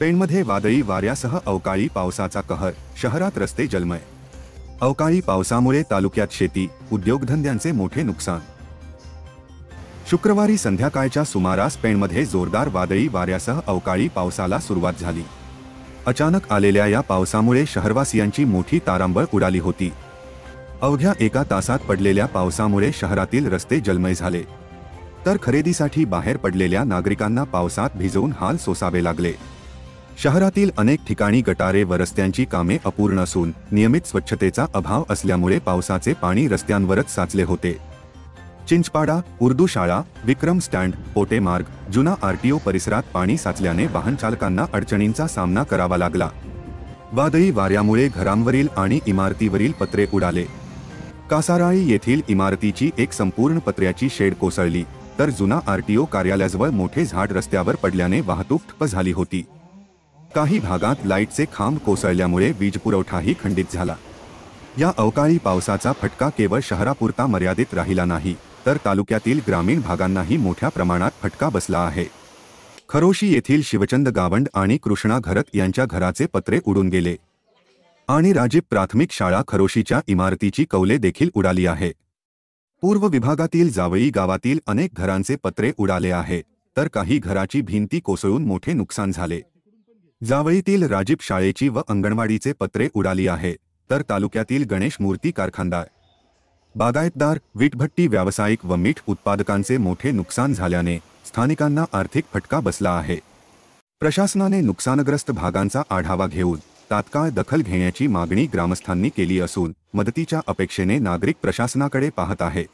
पेणमध्ये वादळी वाऱ्यासह अवकाळी पावसाचा कहर, शहरात रस्ते जलमय। अवकाळी पावसामुळे तालुक्यात शेती, उद्योगधंद्यांचे मोठे नुकसान। शुक्रवारी संध्याकाळच्या सुमारास पेणमध्ये जोरदार वादळी वाऱ्यासह अवकाळी पावसाला सुरुवात झाली। अचानक आलेल्या या पावसामुळे शहरवासियांची मोठी तारांबळ उडाली होती। अवघ्या एका तासात पडलेल्या पावसामुळे शहरातील रस्ते जलमय झाले, तर खरेदीसाठी बाहेर पडलेल्या नागरिकांना पावसात भिजवून हाल सोसावे लागले। शहरातील अनेक ठिकाणी गटारे व रस्त्यांची कामे अपूर्ण असून नियमित स्वच्छतेचा अभाव असल्यामुळे पावसाचे पाणी रस्त्यांवरच साचले होते। चिंचपाडा, उर्दू शाळा, विक्रम स्टँड, पोटे मार्ग, जुना आरटीओ परिसरात पाणी साचल्याने वाहनचालकांना अडचणींचा सामना करावा लागला। वादळी वाऱ्यामुळे घरांवरील आणि इमारतीवरील पत्रे उडाले। कासाराळी येथील इमारतीची एक संपूर्ण पत्र्याची शेड कोसळली, तर जुना आरटीओ कार्यालयाजवळ मोठे झाड रस्त्यावर पडल्याने वाहतूक ठप्प झाली होती। काही भागात लाईटचे खांब कोसळल्यामुळे वीजपुरवठाही खंडित झाला। या अवकाळी पावसाचा फटका केवळ शहरापुरता मर्यादित राहिला नाही, तर तालुक्यातील ग्रामीण भागांनाही मोठ्या प्रमाणात फटका बसला आहे। खरोशी येथील शिवचंद गावंड आणि कृष्णा घरत यांच्या घराचे पत्रे उडून गेले आणि राजीव प्राथमिक शाळा खरोशीच्या इमारतीची कौले देखील उडाली आहे। पूर्व विभागातील जावळी गावातील अनेक घरांचे पत्रे उडाले आहे, तर काही घराची भिंती कोसळून मोठे नुकसान झाले। जावळीतील राजीव शाळेची व अंगणवाडीचे पत्रे उडाली आहे, तर तालुक्यातील गणेश मूर्ती कारखानदार, बागायतदार, वीटभट्टी व्यावसायिक व मीठ उत्पादकांचे मोठे नुकसान झाल्याने स्थानिकांना आर्थिक फटका बसला आहे। प्रशासनाने नुकसानग्रस्त भागांचा आढावा घेऊन तात्काळ दखल घेण्याची मागणी ग्रामस्थांनी केली असून मदतीच्या अपेक्षेने नागरिक प्रशासनाकडे पाहत आहेत।